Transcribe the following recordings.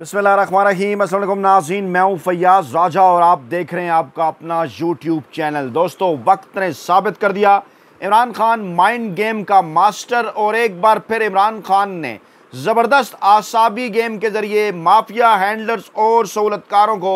बिस्मिल्लाहिर्रहमानिर्रहीम। अस्सलाम वालेकुम नाज़रीन, मैं हूँ फैयाज़ राजा और आप देख रहे हैं आपका अपना यूट्यूब चैनल। दोस्तों, वक्त ने साबित कर दिया इमरान खान माइंड गेम का मास्टर, और एक बार फिर इमरान खान ने ज़बरदस्त आसाबी गेम के ज़रिए माफिया, हैंडलर्स और सहूलतकारों को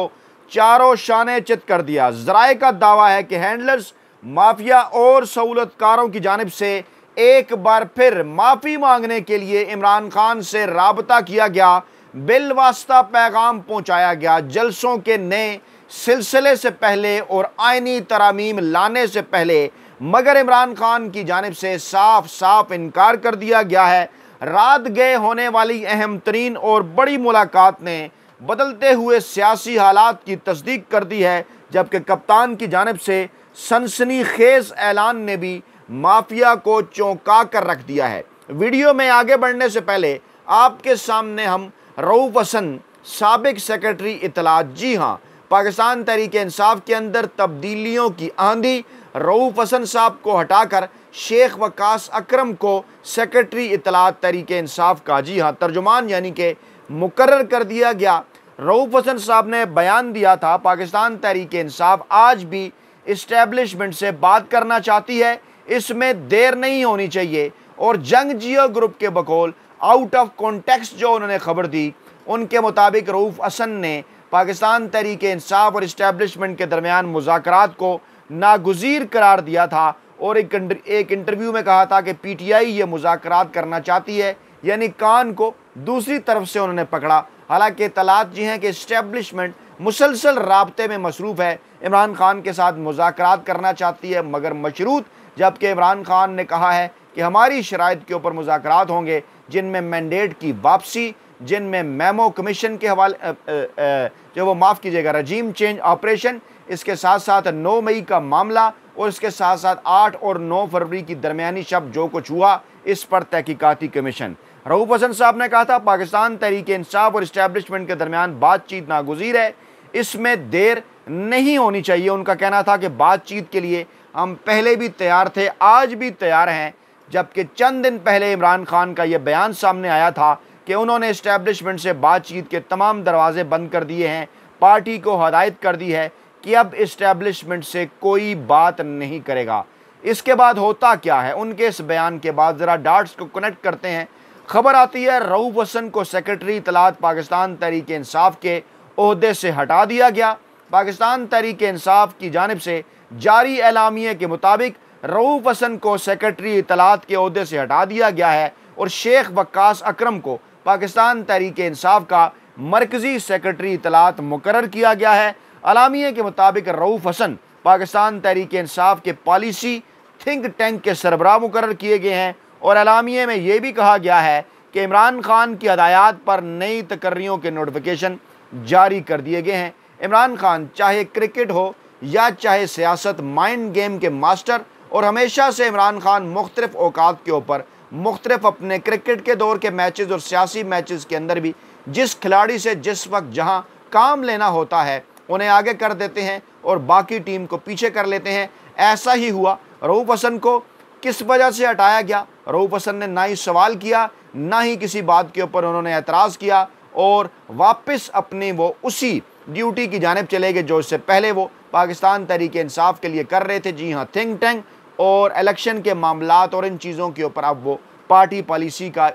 चारों शाने चित कर दिया। ज़राए का दावा है कि हैंडलर्स, माफिया और सहूलतकारों की जानिब से एक बार फिर माफ़ी मांगने के लिए इमरान खान से राबता किया गया, बिलवास्ता पैगाम पहुंचाया गया। जलसों के नए सिलसिले से पहले और आईनी तरामीम लाने से पहले, मगर इमरान खान की जानिब से साफ साफ इनकार कर दिया गया है। रात गए होने वाली अहम तरीन और बड़ी मुलाकात ने बदलते हुए सियासी हालात की तस्दीक कर दी है, जबकि कप्तान की जानिब से सनसनीखेज ऐलान ने भी माफिया को चौंका कर रख दिया है। वीडियो में आगे बढ़ने से पहले आपके सामने हम रऊफ हसन, साबिक सेक्रेटरी इत्तलात, जी हाँ, पाकिस्तान तहरीक-ए-इंसाफ के अंदर तब्दीलियों की आंधी, रऊफ हसन साहब को हटाकर शेख वकास अकरम को सेक्रेटरी इत्तलात तहरीक-ए-इंसाफ का, जी हाँ, तर्जुमान यानी कि मुकर्रर कर दिया गया। रऊफ हसन साहब ने बयान दिया था, पाकिस्तान तहरीक-ए-इंसाफ आज भी इस्टेब्लिशमेंट से बात करना चाहती है, इसमें देर नहीं होनी चाहिए। और जंग जियो ग्रुप के बकौल आउट ऑफ कॉन्टेक्स्ट जो उन्होंने खबर दी, उनके मुताबिक रऊफ हसन ने पाकिस्तान तहरीक-ए-इंसाफ और इस्टेब्लिशमेंट के दरमियान मुज़ाकरात को नागुज़ीर करार दिया था और एक इंटरव्यू में कहा था कि पीटीआई ये मुज़ाकरात करना चाहती है, यानी कान को दूसरी तरफ से उन्होंने पकड़ा। हालांकि इत्तलात जी हैं कि इस्टेब्लिशमेंट मुसलसल राब्ते में मसरूफ़ है, इमरान खान के साथ मुज़ाकरात करना चाहती है मगर मशरूत, जबकि इमरान खान ने कहा है कि हमारी शराइत के ऊपर मुज़ाकरात होंगे, जिनमें मैंडेट की वापसी, जिनमें मेमो कमीशन के हवाले जो वो माफ़ कीजिएगा रजीम चेंज ऑपरेशन, इसके साथ साथ 9 मई का मामला और इसके साथ साथ 8 और 9 फरवरी की दरमियानी शब जो कुछ हुआ, इस पर तहकीकाती कमीशन। रऊफ हसन साहब ने कहा था पाकिस्तान तहरीक-ए-इंसाफ और इस्टेब्लिशमेंट के दरमियान बातचीत नागुज़ीर है, इसमें देर नहीं होनी चाहिए। उनका कहना था कि बातचीत के लिए हम पहले भी तैयार थे, आज भी तैयार हैं। जबकि चंद दिन पहले इमरान खान का यह बयान सामने आया था कि उन्होंने इस्टेब्लिशमेंट से बातचीत के तमाम दरवाजे बंद कर दिए हैं, पार्टी को हदायत कर दी है कि अब इस्टेब्लिशमेंट से कोई बात नहीं करेगा। इसके बाद होता क्या है, उनके इस बयान के बाद ज़रा डाट्स को कनेक्ट करते हैं। खबर आती है रऊफ हसन को सेक्रेटरी इत्तलात पाकिस्तान तहरीक-ए-इंसाफ के ओहदे से हटा दिया गया। पाकिस्तान तहरीक-ए-इंसाफ की जानिब से जारी एलामिये के मुताबिक रऊफ हसन को सेक्रेटरी इत्तलात के ओहदे से हटा दिया गया है और शेख वकास अकरम को पाकिस्तान तहरीक-ए-इंसाफ का मरकज़ी सेक्रेटरी इत्तलात मुकर्रर किया गया है। एलामिये के मुताबिक रऊफ हसन पाकिस्तान तहरीक-ए-इंसाफ के पॉलिसी थिंक टैंक के सरबराह मुकर्रर किए गए हैं और एलामिये में यह भी कहा गया है कि इमरान खान की हदायत पर नई तकर्रियों के नोटिफिकेशन जारी कर दिए गए हैं। इमरान खान चाहे क्रिकेट हो या चाहे सियासत, माइंड गेम के मास्टर, और हमेशा से इमरान खान मुख्तलिफ औकात के ऊपर मुख्तलिफ अपने क्रिकेट के दौर के मैचेस और सियासी मैचेस के अंदर भी जिस खिलाड़ी से जिस वक्त जहां काम लेना होता है उन्हें आगे कर देते हैं और बाकी टीम को पीछे कर लेते हैं। ऐसा ही हुआ। रऊफ हसन को किस वजह से हटाया गया? रऊफ हसन ने ना ही सवाल किया, ना ही किसी बात के ऊपर उन्होंने एतराज़ किया और वापस अपनी वो उसी ड्यूटी की जानिब चले गए जो इससे पहले वो पाकिस्तान तहरीक-ए-इंसाफ के लिए कर रहे थे। जी हाँ, थिंक टैंक और इलेक्शन के मामलात और इन चीज़ों के ऊपर अब वो पार्टी पॉलिसी का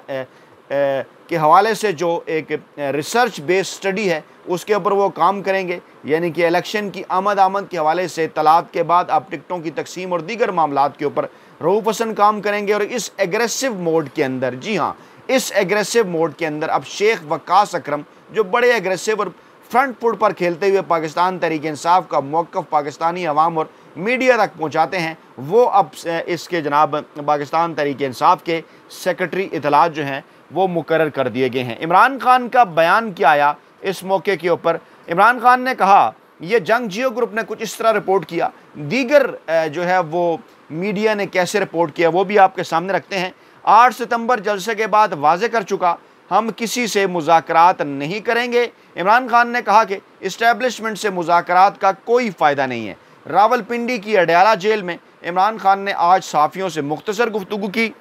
के हवाले से जो एक रिसर्च बेस्ड स्टडी है उसके ऊपर वो काम करेंगे, यानी कि इलेक्शन की आमद के हवाले से तलाक के बाद अब टिकटों की तकसीम और दीगर मामलात के ऊपर रऊफ हसन काम करेंगे। और इस एग्रेसिव मोड के अंदर, जी हाँ, इस एग्रेसिव मोड के अंदर अब शेख वकास अकरम जो बड़े एग्रेसिव और फ्रंट फुट पर खेलते हुए पाकिस्तान तहरीक-ए-इंसाफ का मौक़िफ़ पाकिस्तानी अवाम और मीडिया तक पहुँचाते हैं, वो अब इसके जनाब पाकिस्तान तहरीक-ए-इंसाफ के सेक्रेटरी इत्तलात जो हैं वो मुकर्रर कर दिए गए हैं। इमरान खान का बयान क्या आया इस मौके के ऊपर? इमरान खान ने कहा ये जंग जियो ग्रुप ने कुछ इस तरह रिपोर्ट किया, दीगर जो है वो मीडिया ने कैसे रिपोर्ट किया वो भी आपके सामने रखते हैं। 8 सितंबर जलसे के बाद वाज़े कर चुका, हम किसी से मुज़ाकरात नहीं करेंगे। इमरान खान ने कहा कि इस्टेब्लिशमेंट से मुज़ाकरात का कोई फ़ायदा नहीं है। रावलपिंडी की अडयाला जेल में इमरान खान ने आज सहाफ़ियों से मुख्तसर गुफ्तगू की।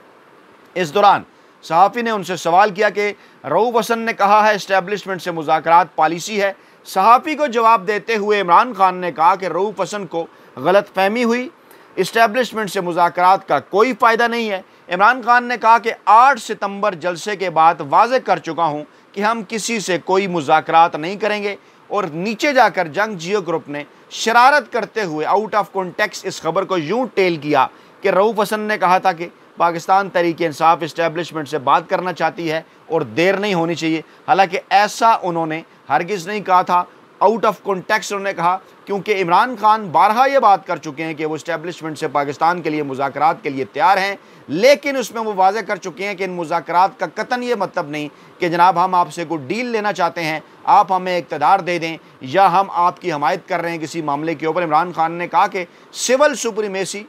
इस दौरान सहाफ़ी ने उनसे सवाल किया कि रऊफ़ हसन ने कहा है इस्टेब्लिशमेंट से मुज़ाकरात पॉलिसी है। सहाफ़ी को जवाब देते हुए इमरान खान ने कहा कि रऊफ़ हसन को गलतफहमी हुई, इस्टेब्लिशमेंट से मुज़ाकरात का कोई फ़ायदा नहीं है। इमरान खान ने कहा कि 8 सितंबर जलसे के बाद वाज़ेह कर चुका हूँ कि हम किसी से कोई मुज़ाकरात नहीं करेंगे। और नीचे जाकर जंग जियो ग्रुप ने शरारत करते हुए आउट ऑफ कॉन्टेक्स्ट इस खबर को यूं टेल किया कि रऊफ़ हसन ने कहा था कि पाकिस्तान तहरीक इंसाफ इस्टेब्लिशमेंट से बात करना चाहती है और देर नहीं होनी चाहिए। हालांकि ऐसा उन्होंने हरगिज़ नहीं कहा था, आउट ऑफ कॉन्टेक्स्ट उन्होंने कहा, क्योंकि इमरान खान बारहा ये बात कर चुके हैं कि वो इस्टेब्लिशमेंट से पाकिस्तान के लिए मुज़ाकरात के लिए तैयार हैं, लेकिन उसमें वो वाज़ेह कर चुके हैं कि इन मुज़ाकरात का कतन ये मतलब नहीं कि जनाब हम आपसे कोई डील लेना चाहते हैं, आप हमें इक़्तिदार दे दें या हम आपकी हमायत कर रहे हैं किसी मामले के ऊपर। इमरान खान ने कहा कि सिविल सुप्रीमेसी,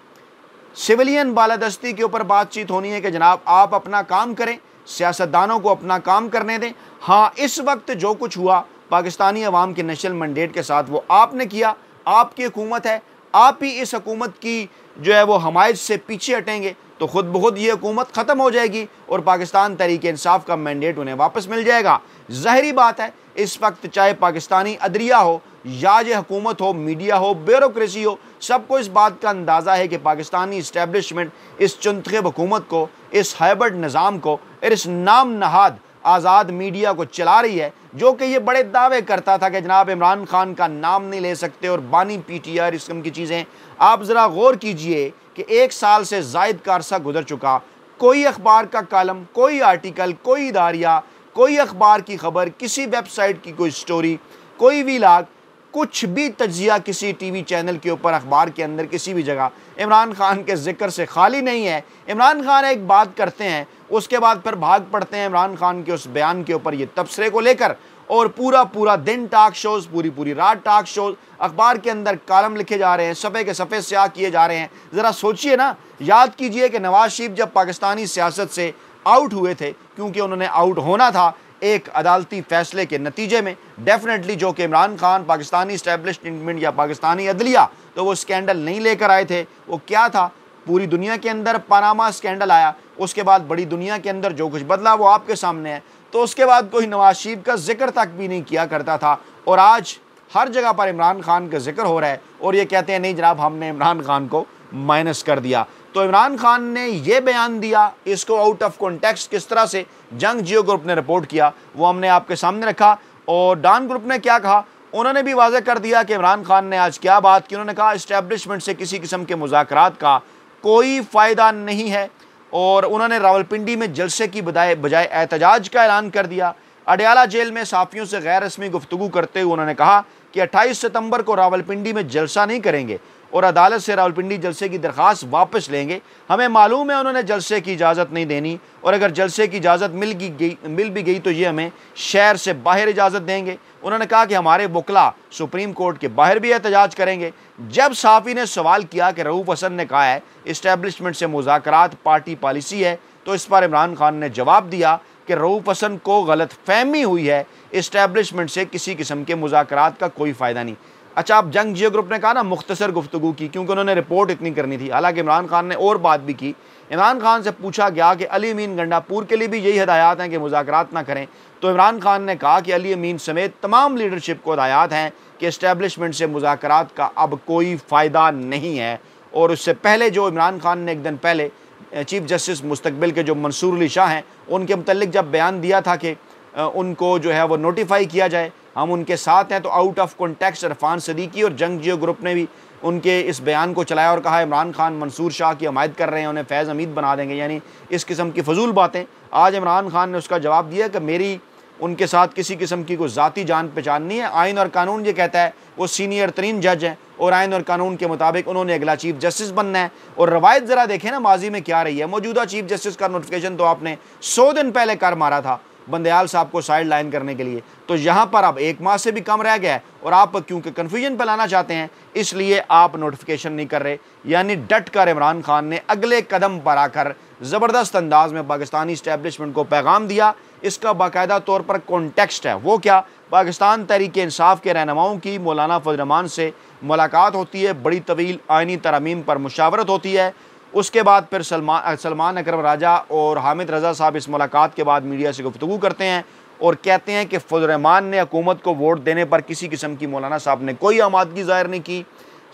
सिविलियन बालादस्ती के ऊपर बातचीत होनी है कि जनाब आप अपना काम करें, सियासतदानों को अपना काम करने दें। हाँ, इस वक्त जो कुछ हुआ पाकिस्तानी अवाम के नेशनल मैंडेट के साथ वो आपने किया, आपकी हुकूमत है, आप ही इस हुकूमत की जो है वो हमायत से पीछे हटेंगे तो खुद ब खुद ये हुकूमत ख़त्म हो जाएगी और पाकिस्तान तहरीक इंसाफ का मैंडेट उन्हें वापस मिल जाएगा। ज़ाहिरी बात है इस वक्त चाहे पाकिस्तानी अदलिया हो या ये हुकूमत हो, मीडिया हो, ब्यूरोक्रेसी हो, सबको इस बात का अंदाज़ा है कि पाकिस्तानी इस्टेब्लिशमेंट इस चुंतखब हुकूमत को, इस हाइब्रिड निज़ाम को और इस नाम नहाद आज़ाद मीडिया को चला रही है, जो कि ये बड़े दावे करता था कि जनाब इमरान खान का नाम नहीं ले सकते और बानी PTR इस किस्म की चीज़ें। आप ज़रा गौर कीजिए कि 1 साल से ज़ायद का अरसा गुजर चुका, कोई अखबार का कालम, कोई आर्टिकल, कोई इदारिया, कोई अखबार की खबर, किसी वेबसाइट की कोई स्टोरी, कोई व्लॉग, कुछ भी तज्जिया किसी टीवी चैनल के ऊपर, अखबार के अंदर, किसी भी जगह इमरान खान के जिक्र से खाली नहीं है। इमरान खान एक बात करते हैं, उसके बाद फिर भाग पड़ते हैं इमरान खान के उस बयान के ऊपर, ये तबसरे को लेकर, और पूरा दिन टॉक शोज़, पूरी रात टॉक शोज़, अखबार के अंदर कालम लिखे जा रहे हैं, सफ़े के सफ़े स्याह किए जा रहे हैं। ज़रा सोचिए ना, याद कीजिए कि नवाज शरीफ जब पाकिस्तानी सियासत से आउट हुए थे, क्योंकि उन्होंने आउट होना था एक अदालती फ़ैसले के नतीजे में, डेफिनेटली, जो कि इमरान खान, पाकिस्तानी इस्टेब्लिशमेंट या पाकिस्तानी अदलिया, तो वो स्कैंडल नहीं लेकर आए थे। वो क्या था, पूरी दुनिया के अंदर पनामा स्कैंडल आया, उसके बाद बड़ी दुनिया के अंदर जो कुछ बदला वो आपके सामने है। तो उसके बाद कोई नवाज शरीफ का जिक्र तक भी नहीं किया करता था, और आज हर जगह पर इमरान खान का जिक्र हो रहा है और ये कहते हैं नहीं जनाब हमने इमरान खान को माइनस कर दिया। तो इमरान खान ने ये बयान दिया, इसको आउट ऑफ कॉन्टेक्स्ट किस तरह से जंग जियो ग्रुप ने रिपोर्ट किया वो हमने आपके सामने रखा। और डॉन ग्रुप ने क्या कहा, उन्होंने भी वाज़ेह कर दिया कि इमरान खान ने आज क्या बात की। उन्होंने कहा इस्टेब्लिशमेंट से किसी किस्म के मुज़ाकरात का कोई फ़ायदा नहीं है, और उन्होंने रावलपिंडी में जलसे की बजाय एहतजाज का ऐलान कर दिया। अडयाला जेल में सहाफ़ियों से गैर रस्मी गुफ्तगू करते हुए उन्होंने कहा कि 28 सितंबर को रावलपिंडी में जलसा नहीं करेंगे और अदालत से रावलपिंडी जलसे की दरख्वास्त वापस लेंगे। हमें मालूम है उन्होंने जलसे की इजाज़त नहीं देनी, और अगर जलसे की इजाज़त मिल भी गई तो ये हमें शहर से बाहर इजाज़त देंगे। उन्होंने कहा कि हमारे वकला सुप्रीम कोर्ट के बाहर भी एहतजाज करेंगे। जब सहाफ़ी ने सवाल किया कि रऊफ़ हसन ने कहा है इस्टेब्लिशमेंट से मुज़ाकरात पार्टी पॉलिसी है, तो इस पर इमरान खान ने जवाब दिया कि रऊफ़ हसन को गलत फहमी हुई है, इस्टेब्लिशमेंट से किसी किस्म के मुज़ाकरात का कोई फ़ायदा नहीं। अच्छा, आप जंग जियो ग्रुप ने कहा ना मुख्तसर गुफ्तगू की, क्योंकि उन्होंने रिपोर्ट इतनी करनी थी। हालांकि इमरान खान ने और बात भी की। इमरान खान से पूछा गया कि अली अमीन गंडापुर के लिए भी यही हदायत हैं कि मुज़ाकरात ना करें, तो इमरान खान ने कहा कि अली अमीन समेत तमाम लीडरशिप को हदायत हैं कि इस्टेब्लिशमेंट से मुज़ाकरात का अब कोई फ़ायदा नहीं है। और उससे पहले जो इमरान खान ने एक दिन पहले चीफ जस्टिस मुस्तकबिल के जो मंसूर अली शाह हैं उनके मुतल्लिक जब बयान दिया था कि उनको जो है वो नोटिफाई किया जाए, हम उनके साथ हैं, तो out of context Irfan Siddiqui और जंग जियो ग्रुप ने भी उनके इस बयान को चलाया और कहा इमरान खान मंसूर शाह की हमायत कर रहे हैं, उन्हें फैज़ हमीद बना देंगे, यानी इस किस्म की फजूल बातें। आज इमरान खान ने उसका जवाब दिया कि मेरी उनके साथ किसी किस्म की कोई ज़ाती जान पहचान नहीं है। आइन और कानून ये कहता है वो सीनियर तरीन जज हैं और आइन और कानून के मुताबिक उन्होंने अगला चीफ जस्टिस बनना है। और रवायत ज़रा देखें ना माजी में क्या रही है। मौजूदा चीफ जस्टिस का नोटिफिकेशन तो आपने 100 दिन पहले कर मारा था बंदयाल साहब को साइड लाइन करने के लिए, तो यहाँ पर अब 1 माह से भी कम रह गया है और आप क्योंकि कन्फ्यूजन फैलाना चाहते हैं इसलिए आप नोटिफिकेशन नहीं कर रहे। यानी डट कर इमरान खान ने अगले कदम पर आकर ज़बरदस्त अंदाज में पाकिस्तानी इस्टेब्लिशमेंट को पैगाम दिया। इसका बाकायदा तौर पर कॉन्टेक्स्ट है, वो क्या, पाकिस्तान तहरीक इंसाफ के रहनुमाओं की मौलाना फजल रहमान से मुलाकात होती है, बड़ी तवील आइनी तरमीम पर मुशावरत होती है उसके बाद फिर सलमान अकरम राजा और हामिद रज़ा साहब इस मुलाकात के बाद मीडिया से गुफ्तगू करते हैं और कहते हैं कि फजल रहमान ने हुकूमत को वोट देने पर किसी किस्म की मौलाना साहब ने कोई आमादगी ज़ाहिर नहीं की।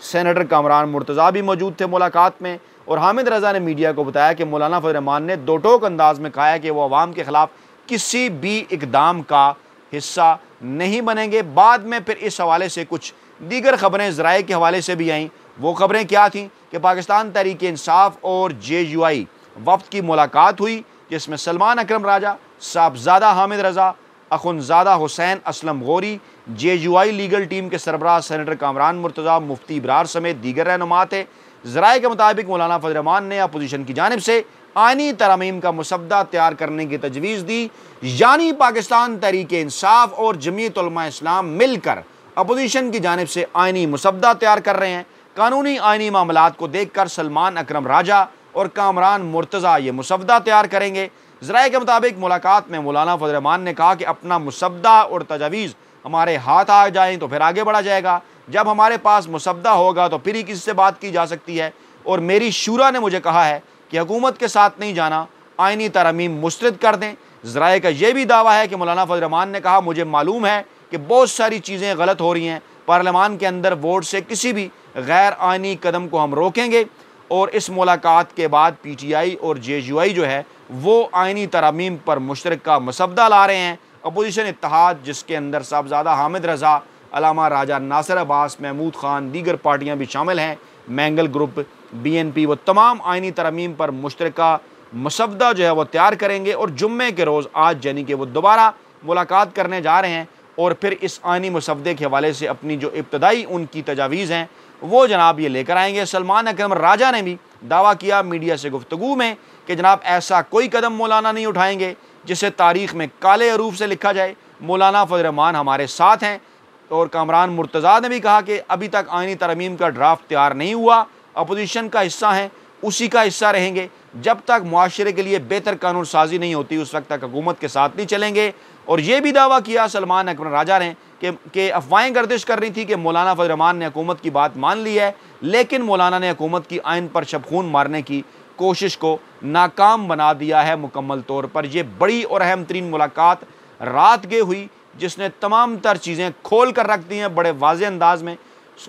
सेनेटर कामरान मुर्तज़ा भी मौजूद थे मुलाकात में और हामिद रज़ा ने मीडिया को बताया कि मौलाना फजल रहमान ने दो टोक अंदाज में कहा है कि वो अवाम के ख़िलाफ़ किसी भी इकदाम का हिस्सा नहीं बनेंगे। बाद में फिर इस हवाले से कुछ दीगर ख़बरें ज़राए के हवाले से भी आईं। वो ख़बरें क्या थीं कि पाकिस्तान तहरीक इंसाफ और JUI वफ़द की मुलाकात हुई, जिसमें Salman Akram Raja, Sahibzada Hamid Raza, Akhunzada Hussain Aslam Ghauri, JUI legal team के सरबराह सेनेटर कामरान मुर्तज़ा, मुफ्ती इब्रार समेत दीगर रहनुमा थे। ज़राए के मुताबिक मौलाना फजल रहमान ने अपोजिशन की जानिब से आइनी तरमीम का मुसद्दा तैयार करने की तजवीज़ दी, यानी पाकिस्तान तहरीक इंसाफ और जमीयत उलमा इस्लाम मिलकर अपोजिशन की जानिब से आइनी मुसद्दा तैयार कर रहे हैं। कानूनी आइनी मामलात को देख कर सलमान अकरम राजा और कामरान मुर्तज़ा ये मुसद्दा तैयार करेंगे। ज़राए के मुताबिक मुलाकात में मौलाना फजल रहमान ने कहा कि अपना मुसद्दा और तजावीज़ हमारे हाथ आ जाएँ तो फिर आगे बढ़ा जाएगा, जब हमारे पास मुसद्दा होगा तो फिर ही किसी से बात की जा सकती है। और मेरी शूरा ने मुझे कहा है कि हुकूमत के साथ नहीं जाना, आइनी तरमीम मुस्तरद कर दें। ज़राए का यह भी दावा है कि मौलाना फजल रहमान ने कहा, मुझे मालूम है कि बहुत सारी चीज़ें गलत हो रही हैं, पार्लियामान के अंदर वोट से किसी भी गैर आइनी कदम को हम रोकेंगे। और इस मुलाकात के बाद PTI और JUI जो है वो आइनी तरमीम पर मुश्तरका मसवदा ला रहे हैं। अपोजिशन इत्तेहाद जिसके अंदर साहबजादा हामिद रज़ा, अलामा राजा नासिर अब्बास, महमूद ख़ान, दीगर पार्टियाँ भी शामिल हैं, मैंगल ग्रुप, BNP, वो तमाम आइनी तरमीम पर मुश्तरका मसवदा जो है वो तैयार करेंगे और जुम्मे के रोज़ आज यानी कि वो दोबारा मुलाकात करने जा रहे हैं और फिर इस आइनी मसवदे के हवाले से अपनी जो इब्तदाई उनकी तजावीज़ हैं वो जनाब ये लेकर आएंगे। सलमान अकरम राजा ने भी दावा किया मीडिया से गुफ्तगू में कि जनाब ऐसा कोई कदम मौलाना नहीं उठाएंगे जिसे तारीख़ में काले अरूफ से लिखा जाए। मौलाना फजल रहमान हमारे साथ हैं। और कामरान मुर्तज़ा ने भी कहा कि अभी तक आइनी तरमीम का ड्राफ्ट तैयार नहीं हुआ, अपोजिशन का हिस्सा हैं, उसी का हिस्सा रहेंगे। जब तक मुआशरे के लिए बेहतर कानून साजी नहीं होती उस वक्त तक हुकूमत के साथ नहीं चलेंगे। और ये भी दावा किया सलमान अकरम राजा ने कि अफवाहें गर्दिश कर रही थी कि मौलाना फजल रहमान ने हुकूमत की बात मान ली है, लेकिन मौलाना ने हुकूमत की आइन पर शबखून मारने की कोशिश को नाकाम बना दिया है मुकम्मल तौर पर। यह बड़ी और अहम तरीन मुलाकात रात के हुई जिसने तमाम तर चीज़ें खोल कर रख दी हैं बड़े वाज़े अंदाज में।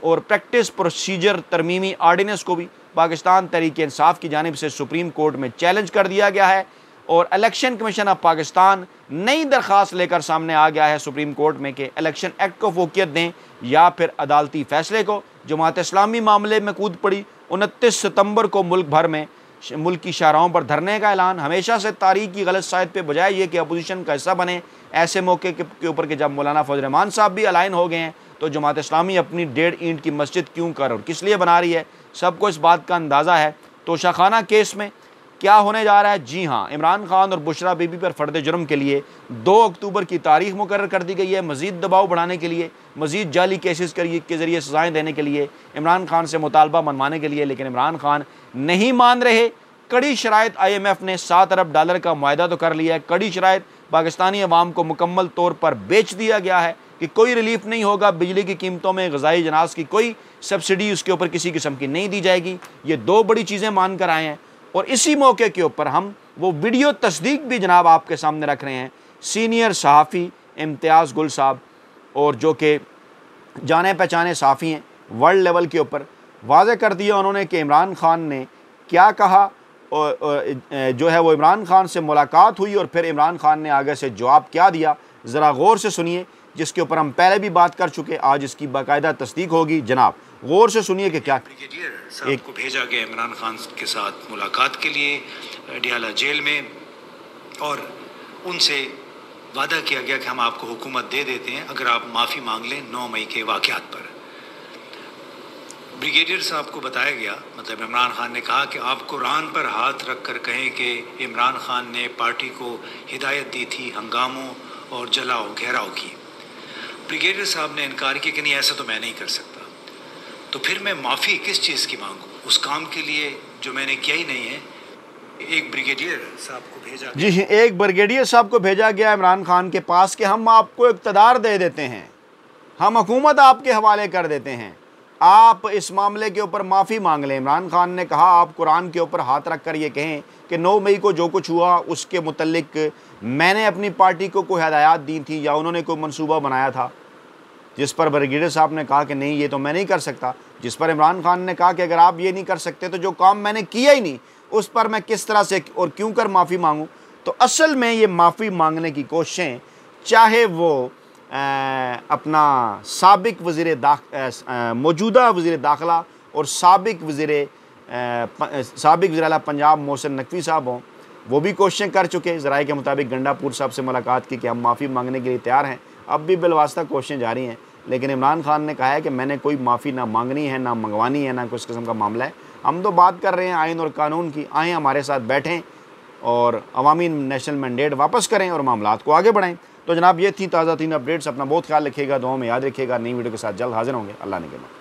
और प्रैक्टिस प्रोसीजर तरमीमी आर्डिनेंस को भी पाकिस्तान तहरीक इंसाफ की जानिब से सुप्रीम कोर्ट में चैलेंज कर दिया गया है और इलेक्शन कमीशन ऑफ पाकिस्तान नई दरख्वास्त लेकर सामने आ गया है सुप्रीम कोर्ट में कि इलेक्शन एक्ट को फोकियत दें या फिर अदालती फ़ैसले को। जमात इस्लामी मामले में कूद पड़ी। 29 सितंबर को मुल्क भर में मुल्क की शाहराहों पर धरने का ऐलान। हमेशा से तारीख की गलत साइड पे बजाय ये कि अपोजिशन का हिस्सा बने। ऐसे मौके के ऊपर कि जब मौलाना फजल रहमान साहब भी अलाइन हो गए हैं तो जमात इस्लामी अपनी 1.5 ईंट की मस्जिद क्यों कर और किस लिए बना रही है, सबको इस बात का अंदाज़ा है। तोशाखाना केस में क्या होने जा रहा है? जी हाँ, इमरान खान और बुशरा बीबी पर फ़र्द जुर्म के लिए 2 अक्टूबर की तारीख मुकर्रर कर दी गई है। मज़ीद दबाव बढ़ाने के लिए, मज़ीद जाली केसेस के ज़रिए सज़ाएँ देने के लिए, इमरान खान से मुतालबा मनवाने के लिए, लेकिन इमरान खान नहीं मान रहे। कड़ी शराइत IMF ने $7 अरब का मुआहदा तो कर लिया है। कड़ी शराइत पाकिस्तानी अवाम को मुकम्मल तौर पर बेच दिया गया है कि कोई रिलीफ नहीं होगा, बिजली की कीमतों में ग़िज़ाई जनास की कोई सब्सिडी उसके ऊपर किसी किस्म की नहीं दी जाएगी। ये 2 बड़ी चीज़ें मान कर आए हैं और इसी मौके के ऊपर हम वो वीडियो तस्दीक भी जनाब आपके सामने रख रहे हैं। सीनियर सहाफ़ी इम्तियाज़ गुल साहब और जो कि जाने पहचाने सहाफ़ी हैं वर्ल्ड लेवल के ऊपर, वाज़े कर दिया उन्होंने कि इमरान खान ने क्या कहा और जो है वो इमरान खान से मुलाकात हुई और फिर इमरान खान ने आगे से जवाब क्या दिया। ज़रा गौर से सुनिए, जिसके ऊपर हम पहले भी बात कर चुके, आज इसकी बाकायदा तस्दीक होगी। जनाब गौर से सुनिए कि क्या ब्रिगेडियर साहब को भेजा गया इमरान खान के साथ मुलाकात के लिए डियाला जेल में और उनसे वादा किया गया कि हम आपको हुकूमत दे देते हैं अगर आप माफ़ी मांग लें 9 मई के वाक़यात पर। ब्रिगेडियर साहब को बताया गया, मतलब इमरान खान ने कहा कि आप कुरान पर हाथ रख कर कहें कि इमरान खान ने पार्टी को हिदायत दी थी हंगामों और जलाओ घेराव की। ब्रिगेडियर साहब ने इनकार किया कि नहीं ऐसा तो मैं नहीं कर सकता। तो फिर मैं माफ़ी किस चीज़ की मांगूँ उस काम के लिए जो मैंने किया ही नहीं है। एक ब्रिगेडियर साहब को भेजा जी, एक ब्रिगेडियर साहब को भेजा गया इमरान खान के पास कि हम आपको इक़्तिदार दे देते हैं, हम हुकूमत आपके हवाले कर देते हैं आप इस मामले के ऊपर माफ़ी मांग लें। इमरान खान ने कहा आप कुरान के ऊपर हाथ रख कर ये कहें कि 9 मई को जो कुछ हुआ उसके मुतल्लिक मैंने अपनी पार्टी को कोई हदायत दी थी या उन्होंने कोई मंसूबा बनाया था, जिस पर ब्रिगेडियर साहब ने कहा कि नहीं ये तो मैं नहीं कर सकता, जिस पर इमरान खान ने कहा कि अगर आप ये नहीं कर सकते तो जो काम मैंने किया ही नहीं उस पर मैं किस तरह से और क्यों कर माफ़ी मांगूँ। तो असल में ये माफ़ी मांगने की कोशिशें, चाहे वो अपना मौजूदा वज़ीर दाखिला और साबिक वज़ीर आला पंजाब मोहसिन नकवी साहब हों, वो भी कोशिशें कर चुके। ज़राए के मुताबिक गंडापुर साहब से मुलाकात की कि हम माफ़ी मांगने के लिए तैयार हैं, अब भी बिलवास्ता कोशिशें जारी हैं। लेकिन इमरान खान ने कहा है कि मैंने कोई माफ़ी ना मांगनी है, ना मंगवानी है, ना कुछ किस्म का मामला है। हम तो बात कर रहे हैं आइन और कानून की। आएँ हमारे साथ बैठें और अवामी नेशनल मैंडेट वापस करें और मामलात को आगे बढ़ाएं। तो जनाब ये थी ताज़ा 3 अपडेट्स। अपना बहुत ख्याल रखिएगा, दुआओं में याद रखिएगा। नई वीडियो के साथ जल्द हाजिर होंगे। अल्लाह ने के